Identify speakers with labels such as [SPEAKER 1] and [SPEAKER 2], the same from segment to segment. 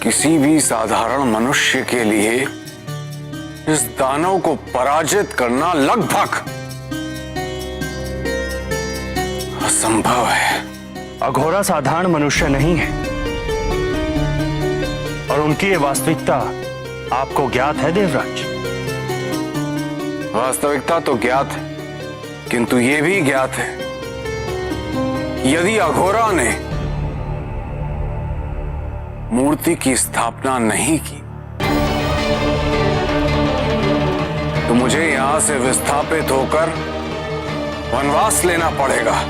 [SPEAKER 1] किसी भी साधारण मनुष्य के लिए इस दानव को पराजित करना लगभग असंभव है।
[SPEAKER 2] अघोरा साधारण मनुष्य नहीं है और उनकी ये वास्तविकता आपको ज्ञात है देवराज।
[SPEAKER 1] वास्तविकता तो ज्ञात है, किंतु यह भी ज्ञात है यदि अघोरा ने मूर्ति की स्थापना नहीं की तो मुझे यहां से विस्थापित होकर वनवास लेना पड़ेगा।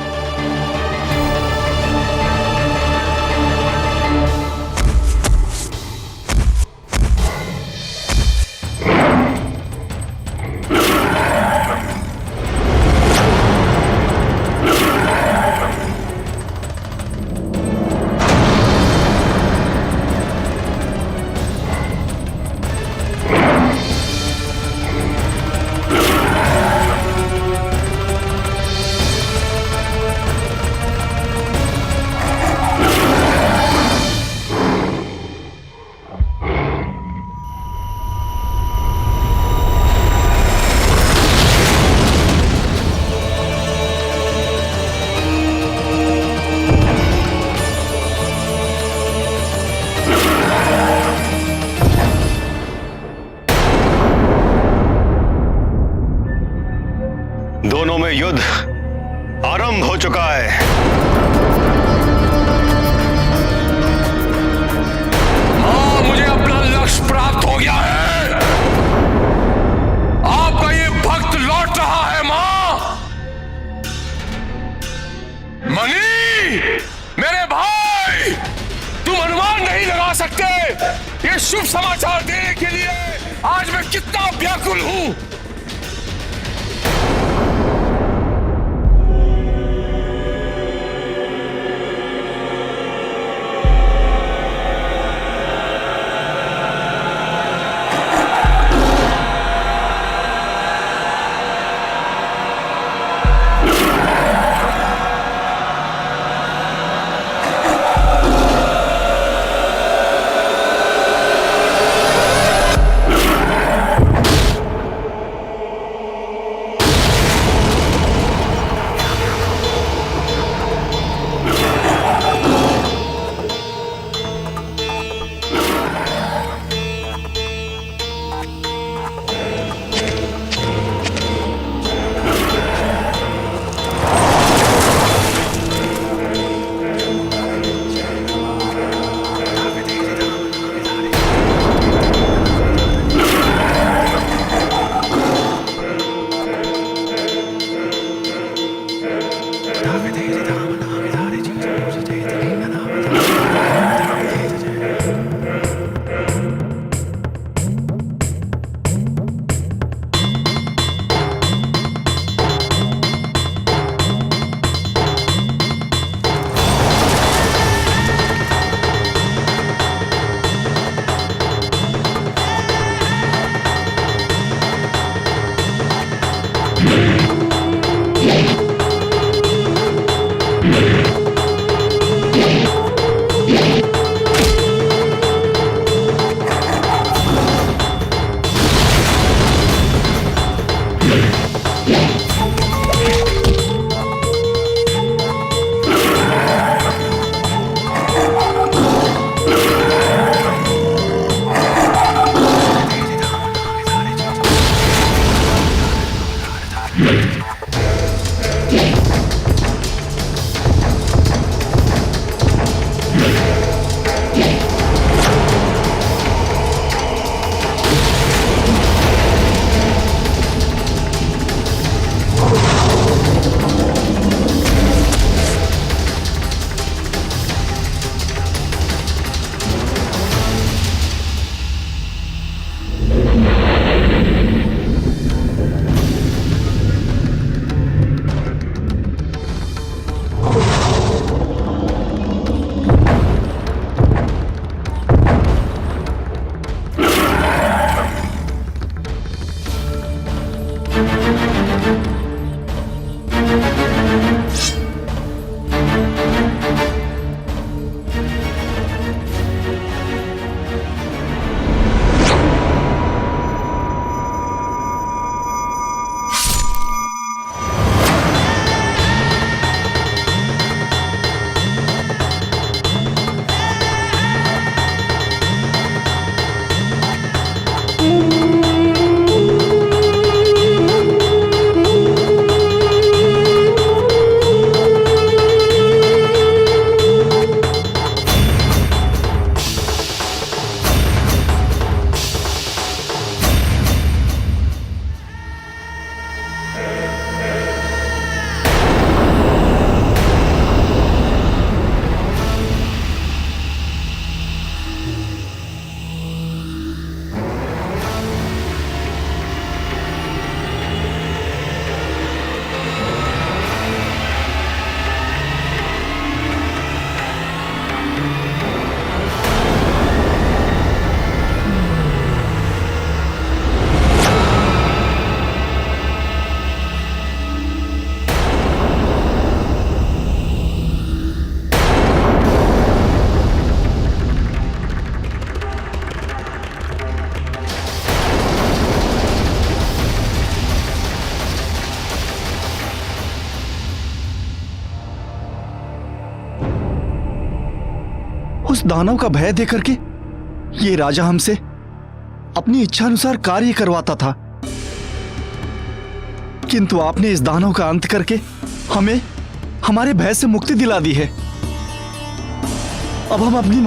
[SPEAKER 3] दोनों में युद्ध आरंभ हो चुका है।
[SPEAKER 4] मां, मुझे अपना लक्ष्य प्राप्त हो गया है। आपका ये भक्त लौट रहा है मां। मणि, मेरे भाई, तुम अनुमान नहीं लगा सकते ये शुभ समाचार देने के लिए आज मैं कितना व्याकुल हूं।
[SPEAKER 5] दानव का भय देकर के ये राजा हमसे अपनी इच्छा अनुसार कार्य करवाता था, किंतु आपने इस दानव का अंत करके हमें हमारे भय से मुक्ति दिला दी है। अब हम अपनी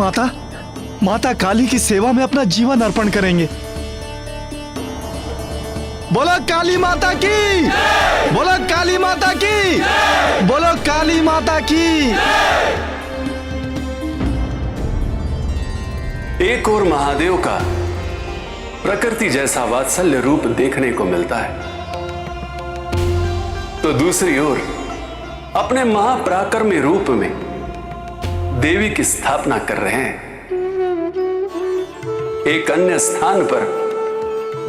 [SPEAKER 5] माता काली की सेवा में अपना जीवन अर्पण करेंगे। बोलो काली माता की, बोलो काली माता की, बोलो काली माता की।
[SPEAKER 1] एक और महादेव का प्रकृति जैसा वात्सल्य रूप देखने को मिलता है, तो दूसरी ओर अपने महापराक्रमी रूप में देवी की स्थापना कर रहे हैं। एक अन्य स्थान पर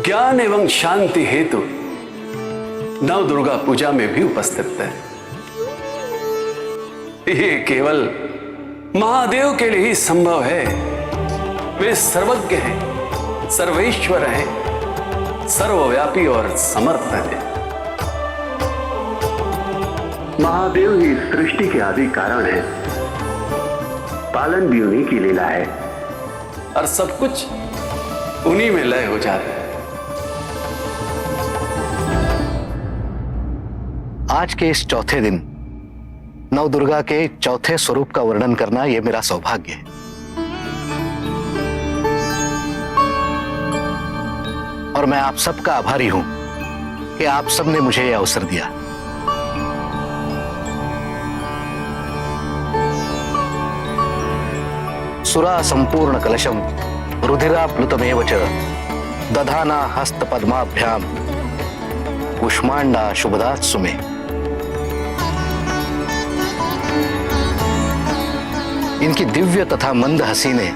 [SPEAKER 1] ज्ञान एवं शांति हेतु नव दुर्गा पूजा में भी उपस्थित है। ये केवल महादेव के लिए ही संभव है। वे सर्वज्ञ हैं, सर्वेश्वर हैं, सर्वव्यापी और समर्थ हैं। महादेव ही सृष्टि के आदि कारण है, पालन भी उन्हीं की लीला है और सब कुछ उन्हीं में लय हो जाता है।
[SPEAKER 6] आज के इस चौथे दिन नवदुर्गा के चौथे स्वरूप का वर्णन करना यह मेरा सौभाग्य है। और मैं आप सबका आभारी हूं कि आप सबने मुझे यह अवसर दिया। सुरा संपूर्ण कलशम रुधिराप्लुतमेव च दधाना हस्त पद्माभ्याम कुष्मांडा शुभदात्सु में। इनकी दिव्य तथा मंद हंसी ने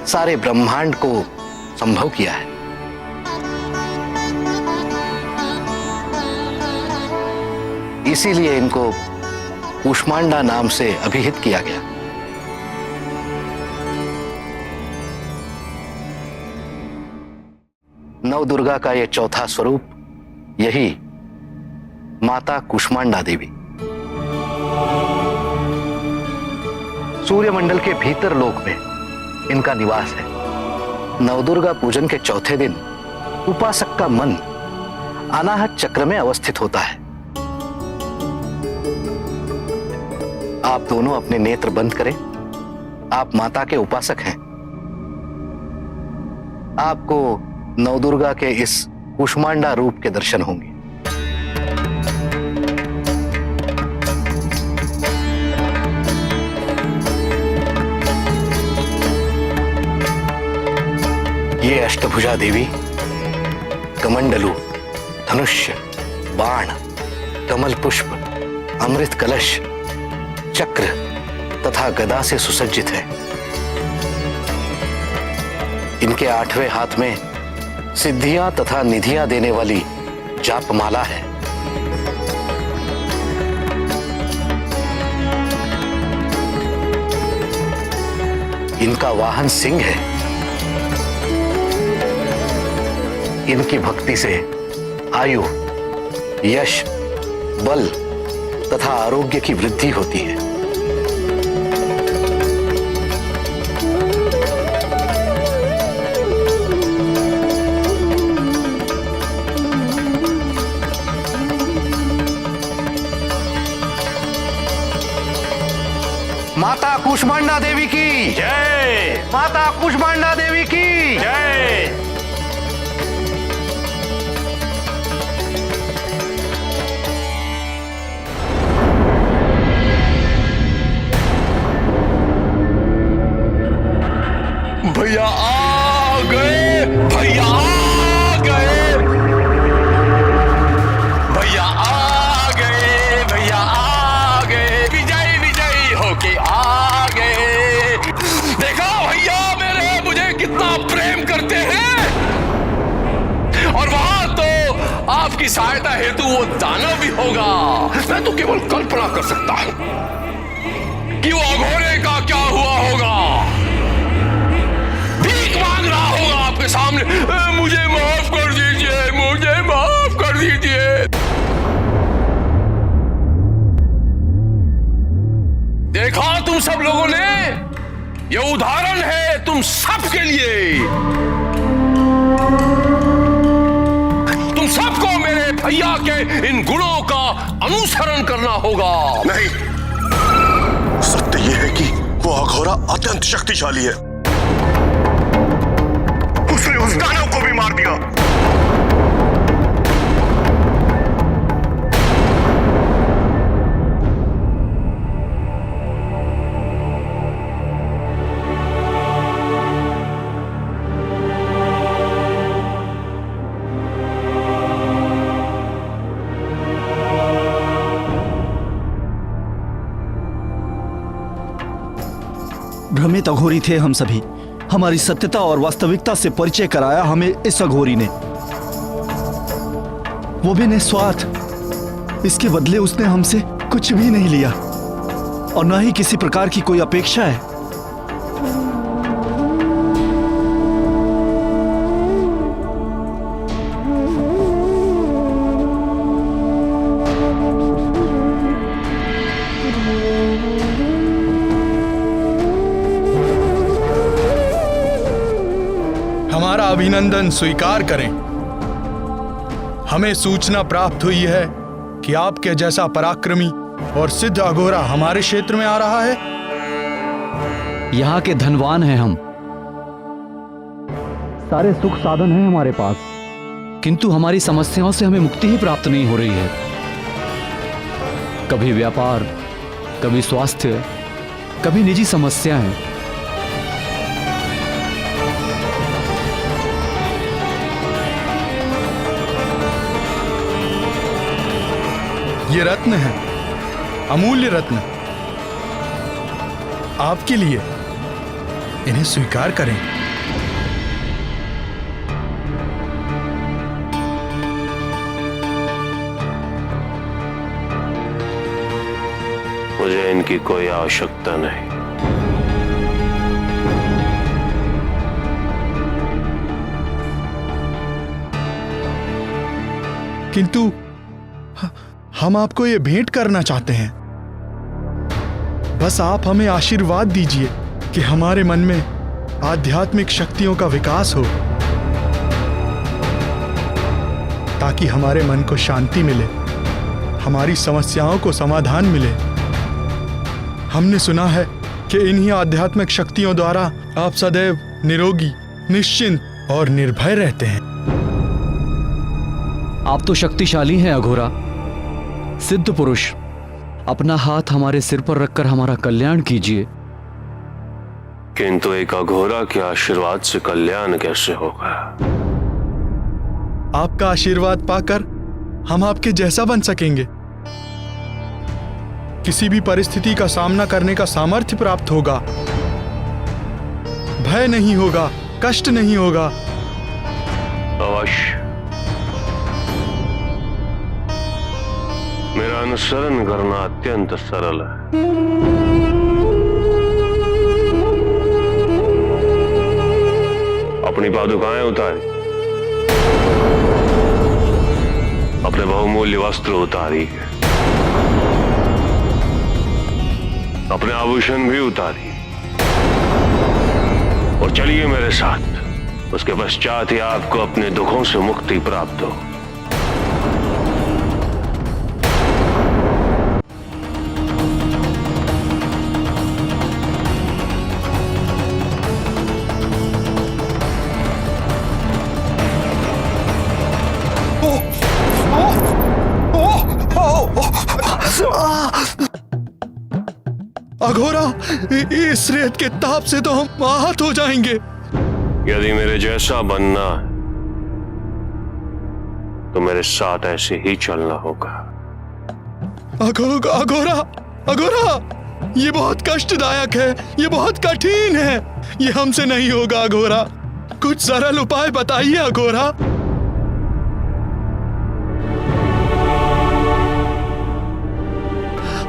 [SPEAKER 6] सारे ब्रह्मांड को संभव किया है। इसीलिए इनको कुष्मांडा नाम से अभिहित किया गया। नवदुर्गा का यह चौथा स्वरूप यही माता कुष्मांडा देवी। सूर्यमंडल के भीतर लोक में इनका निवास है। नवदुर्गा पूजन के चौथे दिन उपासक का मन अनाहत चक्र में अवस्थित होता है। आप दोनों अपने नेत्र बंद करें। आप माता के उपासक हैं। आपको नवदुर्गा के इस कुष्मांडा रूप के दर्शन होंगे। ये अष्टभुजा देवी कमंडलू, धनुष्य, बाण, कमल पुष्प, अमृत कलश, चक्र तथा गदा से सुसज्जित है। इनके 8वें हाथ में सिद्धियां तथा निधियां देने वाली जापमाला है। इनका वाहन सिंह है। इनकी भक्ति से आयु, यश, बल तथा आरोग्य की वृद्धि होती है। माता कुष्मांडा देवी की
[SPEAKER 2] जय।
[SPEAKER 6] माता कुष्मांडा देवी की
[SPEAKER 2] जय।
[SPEAKER 4] भैया आ गए, भैया आ गए, भैया आ गए, भैया आ गए, विजयी विजयी होके आ गए। देखा भैया मेरे मुझे कितना प्रेम करते हैं। और वहां तो आपकी सहायता हेतु वो दानव भी होगा। मैं तो केवल कल्पना कर सकता हूं कि वो अघोरे का क्या हुआ होगा। मांग रहा होगा आपके सामने, मुझे माफ कर दीजिए, मुझे माफ कर दीजिए। देखा तुम सब लोगों ने ये उदाहरण है तुम सबके लिए। तुम सबको मेरे भैया के इन गुणों का अनुसरण करना होगा।
[SPEAKER 3] नहीं, सत्य यह है कि वो अघोरा अत्यंत शक्तिशाली है। उसने उस दानव को भी मार दिया।
[SPEAKER 5] भ्रमित अघोरी थे हम सभी। हमारी सत्यता और वास्तविकता से परिचय कराया हमें इस अघोरी ने, वो भी निस्वार्थ। इसके बदले उसने हमसे कुछ भी नहीं लिया और न ही किसी प्रकार की कोई अपेक्षा है।
[SPEAKER 7] हमारा अभिनंदन स्वीकार करें। हमें सूचना प्राप्त हुई है कि आपके जैसा पराक्रमी और सिद्ध अघोरा हमारे क्षेत्र में आ रहा है।
[SPEAKER 8] यहाँ के धनवान हैं हम, सारे सुख साधन हैं हमारे पास, किंतु हमारी समस्याओं से हमें मुक्ति ही प्राप्त नहीं हो रही है। कभी व्यापार, कभी स्वास्थ्य, कभी निजी समस्याएं।
[SPEAKER 7] ये रत्न है, अमूल्य रत्न, आपके लिए। इन्हें स्वीकार करें।
[SPEAKER 3] मुझे इनकी कोई आवश्यकता नहीं।
[SPEAKER 7] किंतु हम आपको ये भेंट करना चाहते हैं। बस आप हमें आशीर्वाद दीजिए कि हमारे मन में आध्यात्मिक शक्तियों का विकास हो, ताकि हमारे मन को शांति मिले, हमारी समस्याओं को समाधान मिले। हमने सुना है कि इन्हीं आध्यात्मिक शक्तियों द्वारा आप सदैव निरोगी, निश्चिंत और निर्भय रहते हैं।
[SPEAKER 8] आप तो शक्तिशाली हैं अघोरा, सिद्ध पुरुष। अपना हाथ हमारे सिर पर रखकर हमारा कल्याण कीजिए।
[SPEAKER 3] किंतु एक अघोरा के आशीर्वाद से कल्याण कैसे होगा?
[SPEAKER 7] आपका आशीर्वाद पाकर हम आपके जैसा बन सकेंगे। किसी भी परिस्थिति का सामना करने का सामर्थ्य प्राप्त होगा। भय नहीं होगा, कष्ट नहीं होगा।
[SPEAKER 3] अवश्य। मेरा अनुसरण करना अत्यंत सरल है। अपनी पादुकाएं उतारी, अपने बहुमूल्य वस्त्र उतारी, अपने आभूषण भी उतारी और चलिए मेरे साथ। उसके पश्चात ही आपको अपने दुखों से मुक्ति प्राप्त हो।
[SPEAKER 7] अघोरा, इस रेत के ताप से तो हम आहत हो जाएंगे।
[SPEAKER 3] यदि मेरे जैसा बनना है तो मेरे साथ ऐसे ही चलना होगा।
[SPEAKER 7] अघोरा, अघोरा, ये बहुत कष्टदायक है, ये बहुत कठिन है, ये हमसे नहीं होगा अघोरा। कुछ सरल उपाय बताइए अघोरा।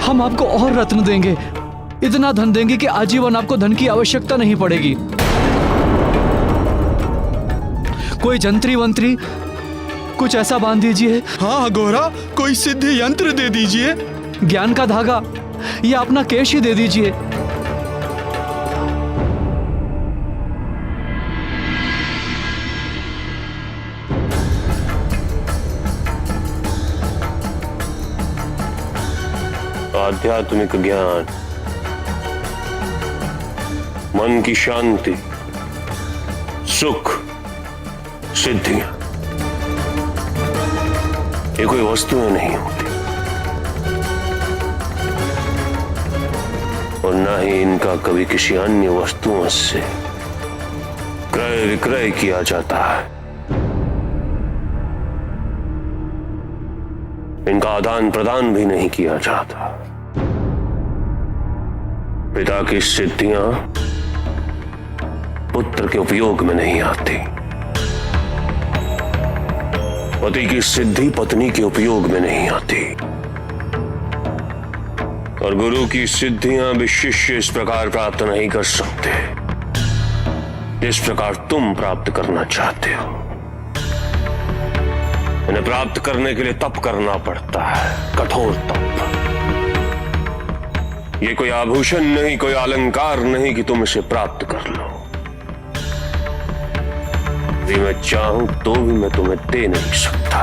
[SPEAKER 8] हम आपको और रत्न देंगे, इतना धन देंगे कि आजीवन आपको धन की आवश्यकता नहीं पड़ेगी। कोई जंत्री वंत्री कुछ ऐसा बांध दीजिए।
[SPEAKER 7] हाँ अघोरा, कोई सिद्ध यंत्र दे दीजिए।
[SPEAKER 8] ज्ञान का धागा या अपना केश ही दे दीजिए।
[SPEAKER 9] आध्यात्मिक ज्ञान, मन की शांति, सुख, सिद्धियां, ये कोई वस्तुएं नहीं होती और ना ही इनका कभी किसी अन्य वस्तुओं से क्रय विक्रय किया जाता है। इनका आदान प्रदान भी नहीं किया जाता। पिता की सिद्धियां पुत्र के उपयोग में नहीं आती, पति की सिद्धि पत्नी के उपयोग में नहीं आती, और गुरु की सिद्धियां भी शिष्य इस प्रकार प्राप्त नहीं कर सकते जिस प्रकार तुम प्राप्त करना चाहते हो। इन्हें प्राप्त करने के लिए तप करना पड़ता है, कठोर तप। ये कोई आभूषण नहीं, कोई अलंकार नहीं कि तुम इसे प्राप्त कर लो। यदि मैं चाहूं तो भी मैं तुम्हें दे नहीं सकता।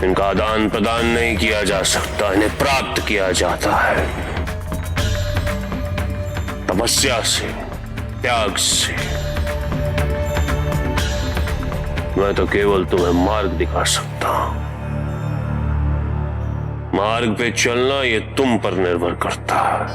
[SPEAKER 9] इनका आदान प्रदान नहीं किया जा सकता, इन्हें प्राप्त किया जाता है तपस्या से, त्याग से। मैं तो केवल तुम्हें मार्ग दिखा सकता हूं। मार्ग पे चलना ये तुम पर निर्भर करता है।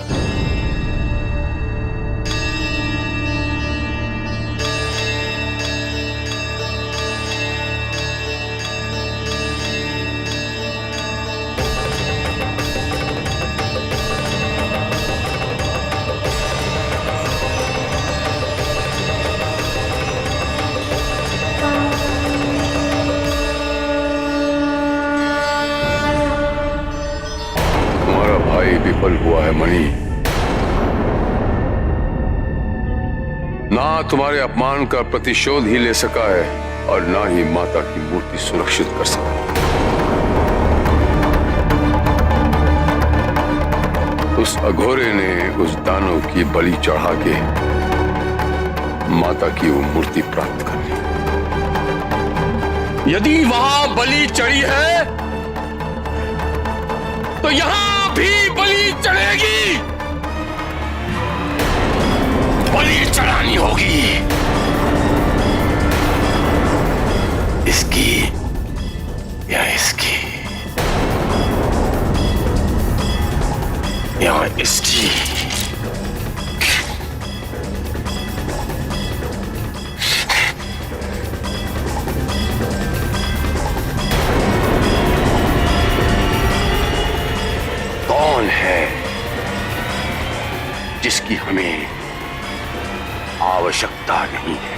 [SPEAKER 4] विफल हुआ है मणि। ना तुम्हारे अपमान का प्रतिशोध ही ले सका है और ना ही माता की मूर्ति सुरक्षित कर सका। उस अघोरे ने उस दानव की बलि चढ़ा के माता की वो मूर्ति प्राप्त कर ली। यदि वहां बलि चढ़ी है तो यहां भी बलि चढ़ेगी। बलि चढ़ानी होगी इसकी या इसकी या इसकी। कौन है जिसकी हमें आवश्यकता नहीं है?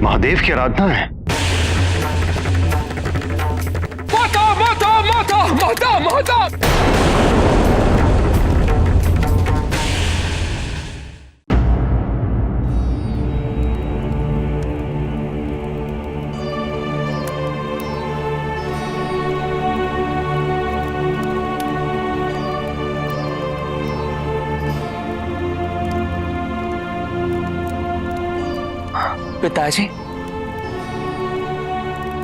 [SPEAKER 2] महादेव की आराधना है।
[SPEAKER 4] माता माता माता माता माता।
[SPEAKER 10] पिताजी,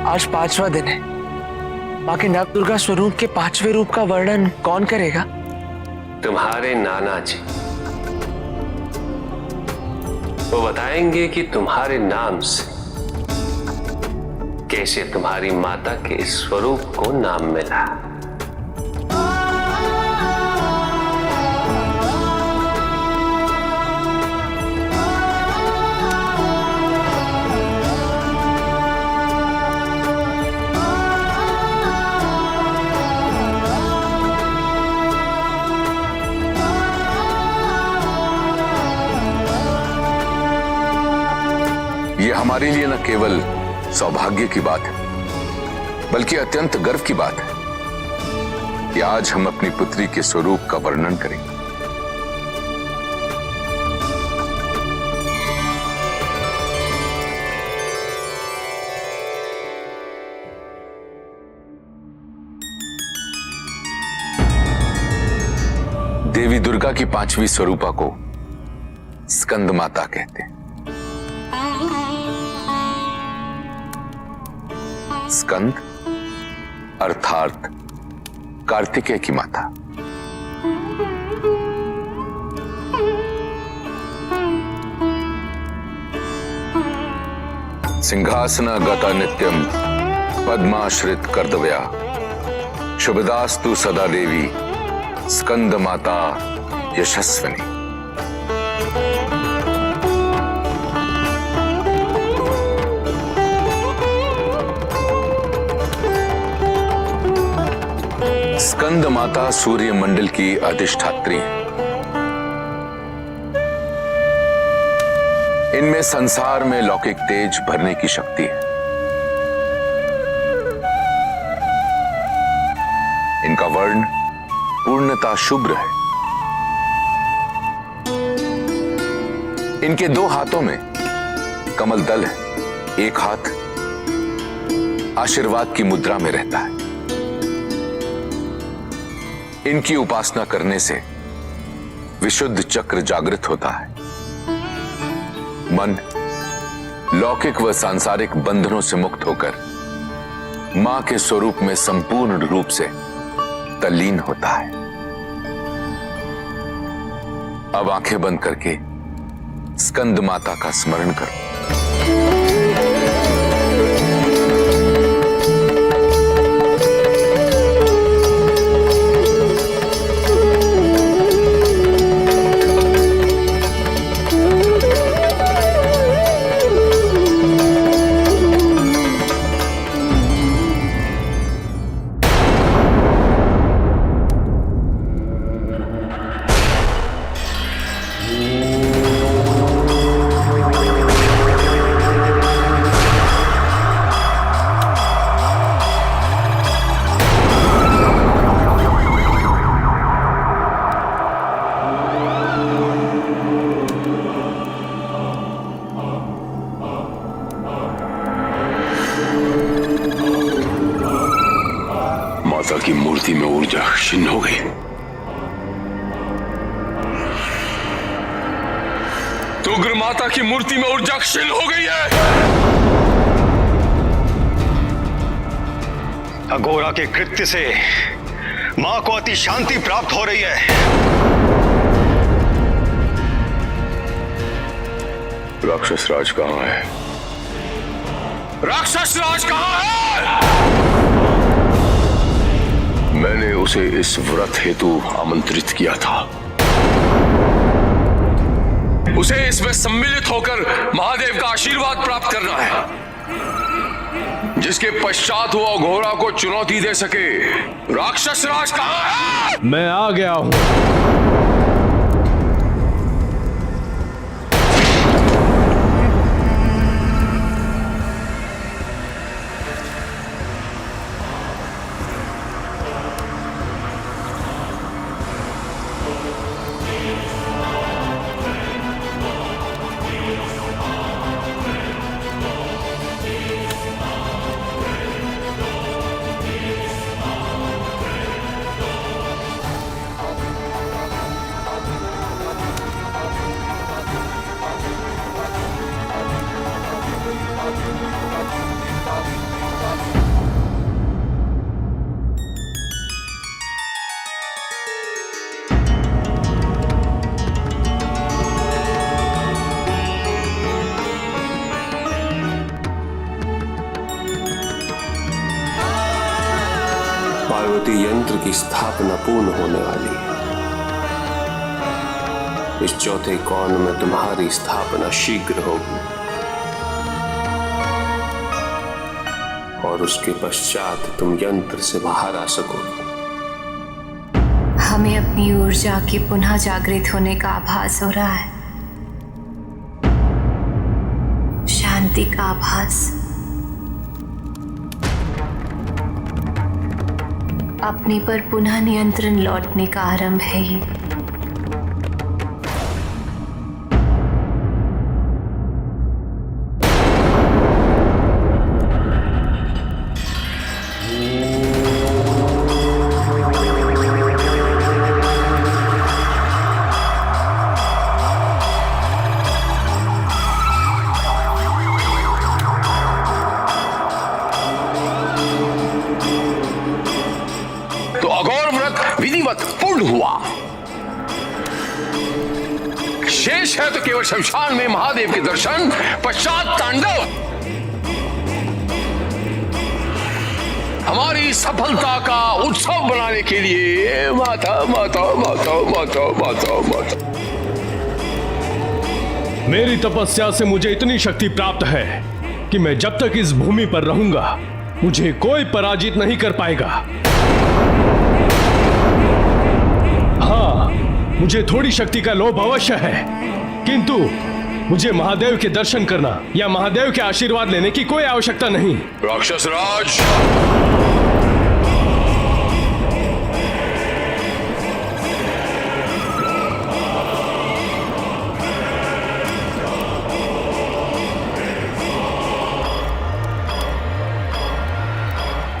[SPEAKER 10] आज 5वां दिन है। बाकी नव दुर्गा स्वरूप के 5वें रूप का वर्णन कौन करेगा?
[SPEAKER 1] तुम्हारे नाना जी। वो बताएंगे कि तुम्हारे नाम से कैसे तुम्हारी माता के स्वरूप को नाम मिला।
[SPEAKER 11] ये हमारे लिए न केवल सौभाग्य की बात है, बल्कि अत्यंत गर्व की बात है कि आज हम अपनी पुत्री के स्वरूप का वर्णन करेंगे। देवी दुर्गा की 5वीं स्वरूपा को स्कंद माता कहते हैं। स्कंद अर्थात कार्तिकेय की माता। सिंहासन गता नित्यम पद्माश्रित कर्तव्या शुभदास्तु सदा देवी स्कंद माता यशस्विनी। स्कंद माता सूर्य मंडल की अधिष्ठात्री है। इनमें संसार में लौकिक तेज भरने की शक्ति है। इनका वर्ण पूर्णता शुभ्र है। इनके 2 हाथों में कमल दल है। एक हाथ आशीर्वाद की मुद्रा में रहता है। इनकी उपासना करने से विशुद्ध चक्र जागृत होता है। मन लौकिक व सांसारिक बंधनों से मुक्त होकर मां के स्वरूप में संपूर्ण रूप से तल्लीन होता है। अब आंखें बंद करके स्कंद माता का स्मरण करो।
[SPEAKER 9] माता की मूर्ति में ऊर्जा क्षीण हो गई।
[SPEAKER 4] तो उग्र माता की मूर्ति में ऊर्जा क्षीण हो गई है।
[SPEAKER 2] अघोरा के कृत्य से मां को अति शांति प्राप्त हो रही है।
[SPEAKER 9] राक्षस राज कहां है?
[SPEAKER 4] राक्षस राज कहां है?
[SPEAKER 9] मैंने उसे इस व्रत हेतु आमंत्रित किया था।
[SPEAKER 4] उसे इसमें सम्मिलित होकर महादेव का आशीर्वाद प्राप्त करना है, जिसके पश्चात वो अघोरा को चुनौती दे सके। राक्षस राज कहां है?
[SPEAKER 8] मैं आ गया हूं।
[SPEAKER 9] पार्वती यंत्र की स्थापना पूर्ण होने वाली है। इस चौथे कौन में तुम्हारी स्थापना शीघ्र होगी और उसके पश्चात तुम यंत्र से बाहर आ सकोगे।
[SPEAKER 12] हमें अपनी ऊर्जा के पुनः जागृत होने का आभास हो रहा है। शांति शांति का आभास। अपने पर पुनः नियंत्रण लौटने का आरंभ है ये।
[SPEAKER 4] तो अघोर व्रत विधिवत पूर्ण हुआ। शेष है तो केवल शमशान में महादेव के दर्शन, पश्चात तांडव। हमारी सफलता का उत्सव बनाने के लिए माता माता माता माता माता माता।
[SPEAKER 9] मेरी तपस्या से मुझे इतनी शक्ति प्राप्त है कि मैं जब तक इस भूमि पर रहूंगा मुझे कोई पराजित नहीं कर पाएगा। हाँ, मुझे थोड़ी शक्ति का लोभ अवश्य है, किंतु मुझे महादेव के दर्शन करना या महादेव के आशीर्वाद लेने की कोई आवश्यकता नहीं।
[SPEAKER 4] राक्षस राज,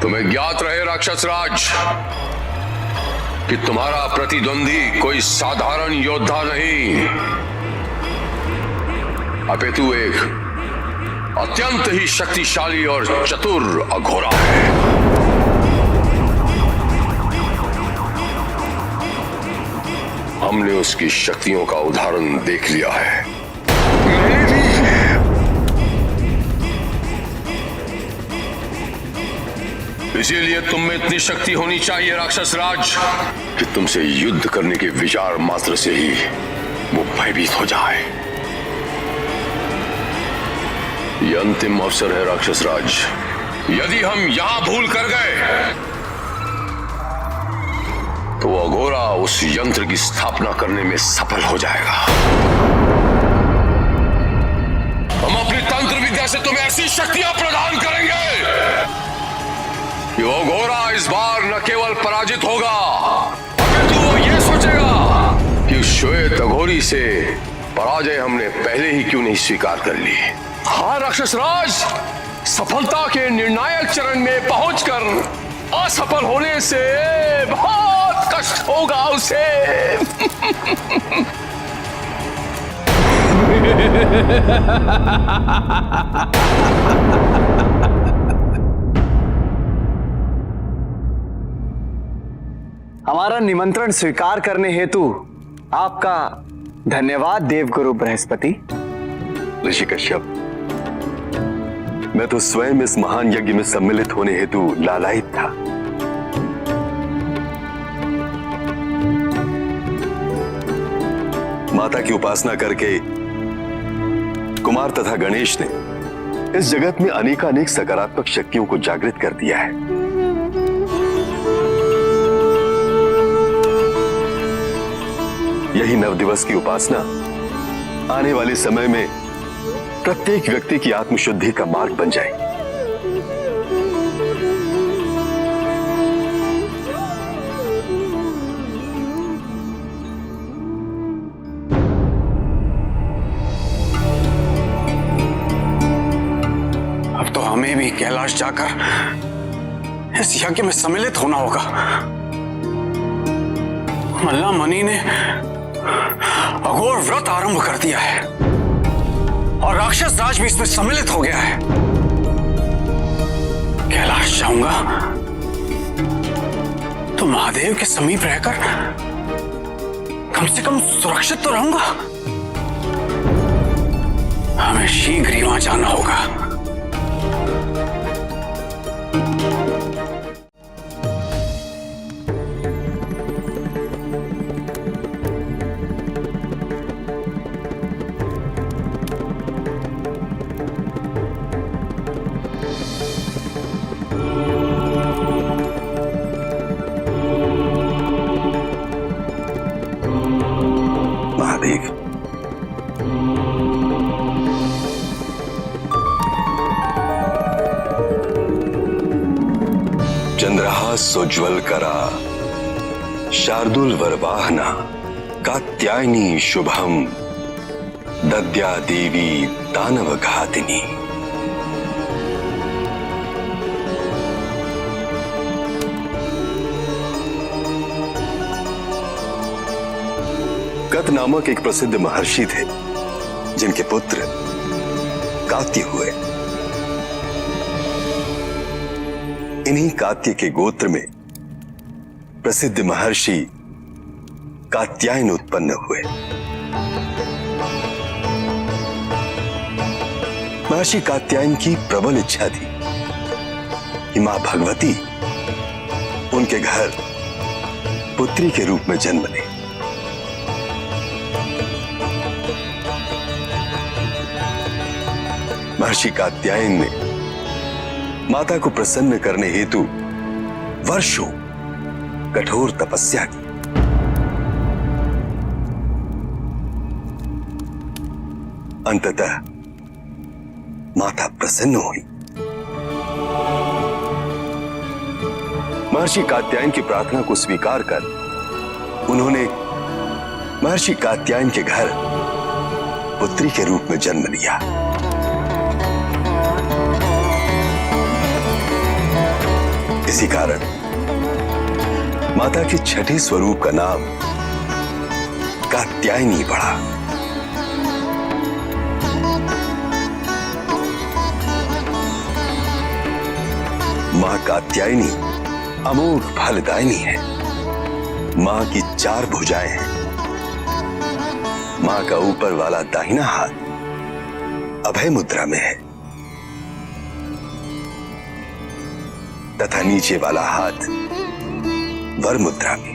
[SPEAKER 4] तुम्हें ज्ञात रहे राक्षस राज कि तुम्हारा प्रतिद्वंदी कोई साधारण योद्धा नहीं, अपितु एक अत्यंत ही शक्तिशाली और चतुर अघोरा है। हमने उसकी शक्तियों का उदाहरण देख लिया है। मैंने भी इसीलिए तुम में इतनी शक्ति होनी चाहिए राक्षस राज कि तुमसे युद्ध करने के विचार मात्र से ही वो भयभीत हो जाए। ये अंतिम अवसर है राक्षस राज। यदि हम यहां भूल कर गए तो अघोरा उस यंत्र की स्थापना करने में सफल हो जाएगा। हम अपनी तंत्र विद्या से तुम्हें ऐसी शक्तियां प्रदान करेंगे कि अघोरा इस बार न केवल पराजित होगा, अपितु वो ये सोचेगा कि श्वेत अघोरी से पराजय हमने पहले ही क्यों नहीं स्वीकार कर ली। हाँ राक्षस राज, सफलता के निर्णायक चरण में पहुंचकर असफल होने से बहुत कष्ट होगा उसे।
[SPEAKER 10] हमारा निमंत्रण स्वीकार करने हेतु आपका धन्यवाद देवगुरु बृहस्पति।
[SPEAKER 3] ऋषि कश्यप, मैं तो स्वयं इस महान यज्ञ में सम्मिलित होने हेतु लालायित था। माता की उपासना करके कुमार तथा गणेश ने इस जगत में अनेकानेक सकारात्मक शक्तियों को जागृत कर दिया है। यही नवदिवस की उपासना आने वाले समय में प्रत्येक व्यक्ति की आत्मशुद्धि का मार्ग बन जाए।
[SPEAKER 1] अब तो हमें भी कैलाश जाकर इस यज्ञ में सम्मिलित होना होगा। मल्ला मणि ने अघोर व्रत आरंभ कर दिया है और राक्षस राज भी इसमें सम्मिलित हो गया है। कैलाश जाऊंगा तो महादेव के समीप रहकर कम से कम सुरक्षित तो रहूंगा। हमें शीघ्र ही वहां जाना होगा।
[SPEAKER 3] सोज्वल करा शार्दुल वरवाहना कात्यायनी शुभम दद्या देवी दानव घातिनी। कत नामक एक प्रसिद्ध महर्षि थे जिनके पुत्र कात्य हुए। इन्हीं कात्य के गोत्र में प्रसिद्ध महर्षि कात्यायन उत्पन्न हुए। महर्षि कात्यायन की प्रबल इच्छा थी कि मां भगवती उनके घर पुत्री के रूप में जन्म ले। महर्षि कात्यायन ने माता को प्रसन्न करने हेतु वर्षों कठोर तपस्या की। अंततः माता प्रसन्न हुई। महर्षि कात्यायन की प्रार्थना को स्वीकार कर उन्होंने महर्षि कात्यायन के घर पुत्री के रूप में जन्म लिया। इसी कारण माता के छठे स्वरूप का नाम कात्यायनी पड़ा। मां कात्यायनी अमोघ फलदायिनी है। मां की 4 भुजाएं हैं। मां का ऊपर वाला दाहिना हाथ अभय मुद्रा में है तथा नीचे वाला हाथ वर मुद्रा में।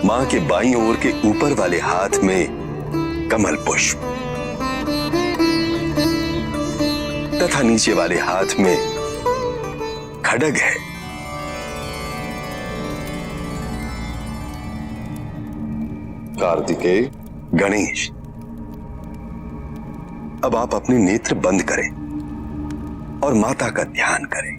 [SPEAKER 3] मां के बाईं ओर के ऊपर वाले हाथ में कमल पुष्प तथा नीचे वाले हाथ में खड्ग है। कार्तिकेय, गणेश, अब आप अपने नेत्र बंद करें और माता का ध्यान करें।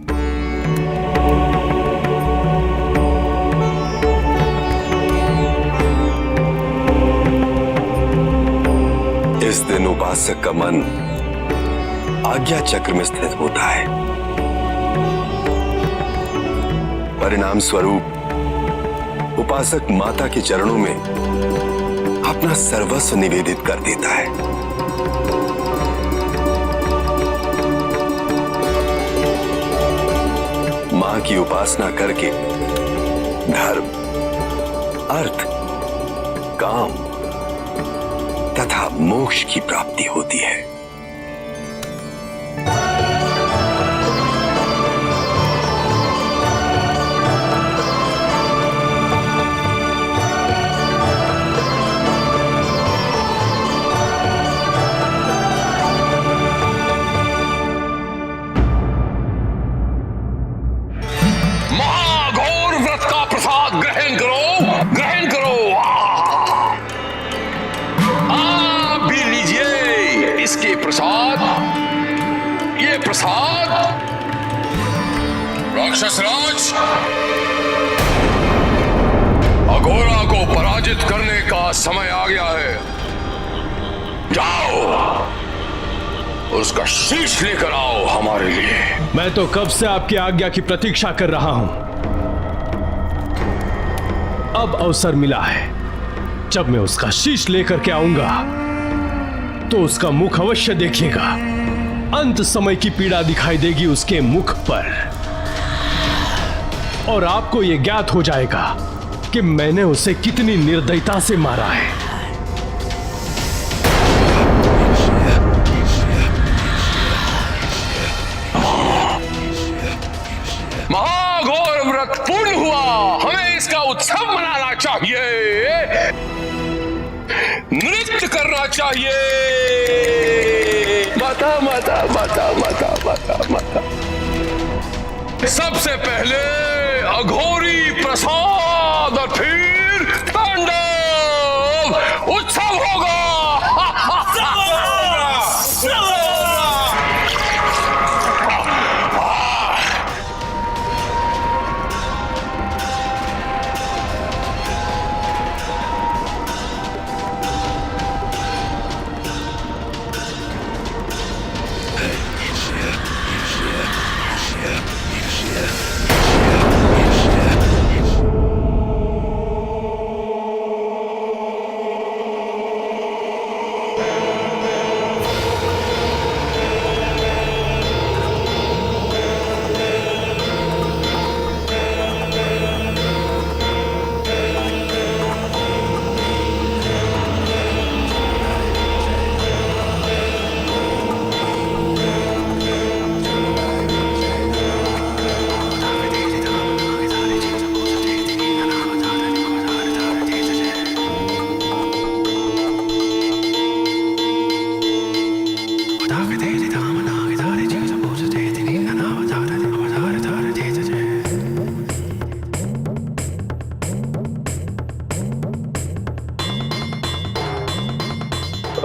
[SPEAKER 3] इस दिन उपासक का मन आज्ञा चक्र में स्थित होता है। परिणाम स्वरूप उपासक माता के चरणों में अपना सर्वस्व निवेदित कर देता है। मां की उपासना करके धर्म, अर्थ, काम तथा मोक्ष की प्राप्ति होती है।
[SPEAKER 4] महाघोर व्रत का प्रसाद ग्रहण करो, ग्रहण करो। आप भी लीजिए इसके प्रसाद, ये प्रसाद। राक्षस राज, अघोरा को पराजित करने का समय आ गया है। जाओ, उसका शीश लेकर आओ हमारे लिए।
[SPEAKER 9] मैं तो कब से आपकी आज्ञा की प्रतीक्षा कर रहा हूं। अब अवसर मिला है। जब मैं उसका शीश लेकर के आऊंगा तो उसका मुख अवश्य देखिएगा। अंत समय की पीड़ा दिखाई देगी उसके मुख पर और आपको यह ज्ञात हो जाएगा कि मैंने उसे कितनी निर्दयता से मारा है।
[SPEAKER 4] महाघोर व्रत पूर्ण हुआ। हमें इसका उत्सव मनाना चाहिए, नृत्य करना चाहिए। माता माता माता माता माता माता। सबसे पहले अघोरी प्रसाद और फिर तांडव उत्सव होगा।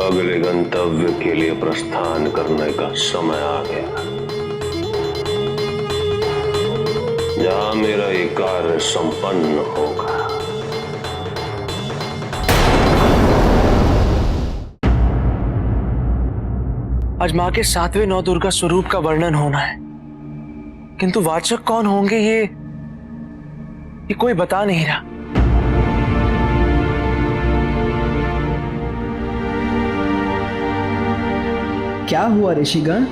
[SPEAKER 2] अगले गंतव्य के लिए प्रस्थान करने का समय आ गया, जहां मेरा ये कार्य संपन्न होगा।
[SPEAKER 10] आज माँ के 7वें नवदुर्गा स्वरूप का वर्णन होना है, किंतु वाचक कौन होंगे ये कोई बता नहीं रहा।
[SPEAKER 13] क्या हुआ ऋषिगण,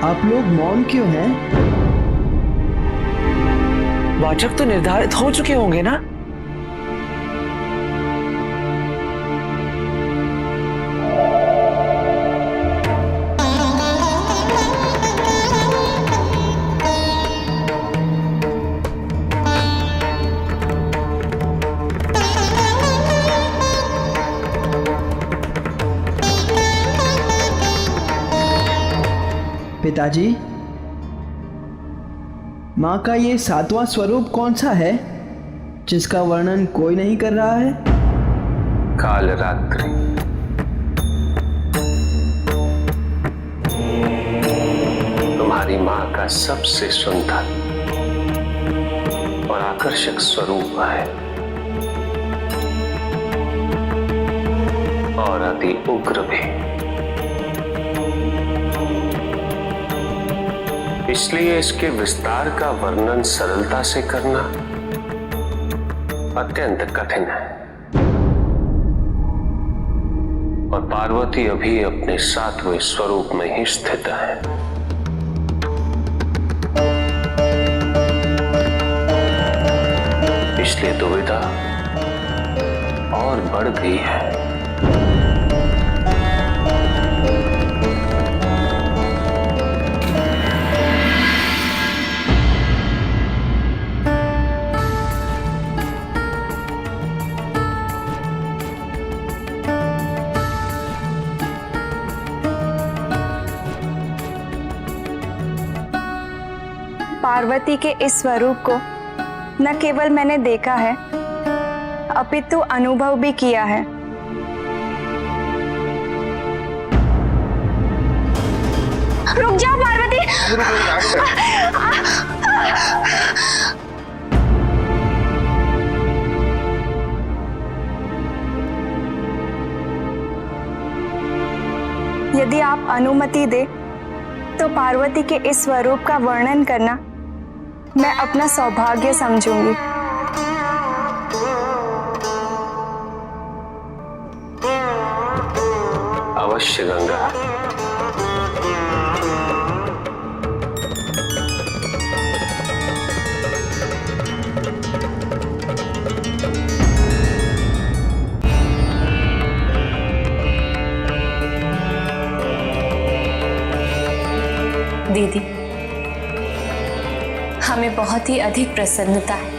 [SPEAKER 13] आप लोग मौन क्यों हैं?
[SPEAKER 10] वाचक तो निर्धारित हो चुके होंगे ना?
[SPEAKER 13] पिताजी, माँ का ये 7वां स्वरूप कौन सा है जिसका वर्णन कोई नहीं कर रहा है?
[SPEAKER 2] कालरात्रि। तुम्हारी माँ का सबसे सुंदर और आकर्षक स्वरूप है और अति उग्र भी। इसलिए इसके विस्तार का वर्णन सरलता से करना अत्यंत कठिन है, और पार्वती अभी अपने 7वें स्वरूप में ही स्थित है। इसलिए दुविधा और बढ़ गई है।
[SPEAKER 14] पार्वती के इस स्वरूप को न केवल मैंने देखा है, अपितु अनुभव भी किया है। रुक जाओ पार्वती। यदि आप अनुमति दे तो पार्वती के इस स्वरूप का वर्णन करना मैं अपना सौभाग्य समझूंगी।
[SPEAKER 2] अवश्य गंगा।
[SPEAKER 12] दीदी, हमें बहुत ही अधिक प्रसन्नता है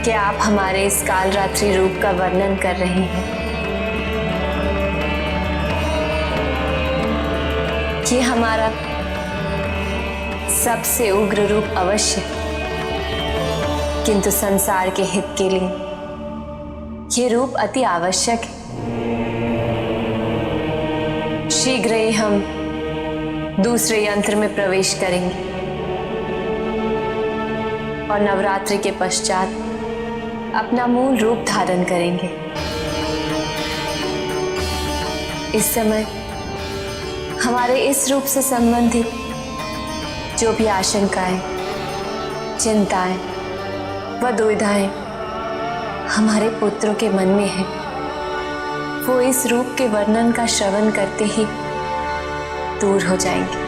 [SPEAKER 12] कि आप हमारे इस कालरात्रि रूप का वर्णन कर रही हैं। ये हमारा सबसे उग्र रूप अवश्य, किंतु संसार के हित के लिए ये रूप अति आवश्यक है। शीघ्र ही हम दूसरे यंत्र में प्रवेश करेंगे और नवरात्रि के पश्चात अपना मूल रूप धारण करेंगे। इस समय हमारे इस रूप से संबंधित जो भी आशंकाएं, चिंताएं व दुविधाएं हमारे पुत्रों के मन में है, वो इस रूप के वर्णन का श्रवण करते ही दूर हो जाएंगे।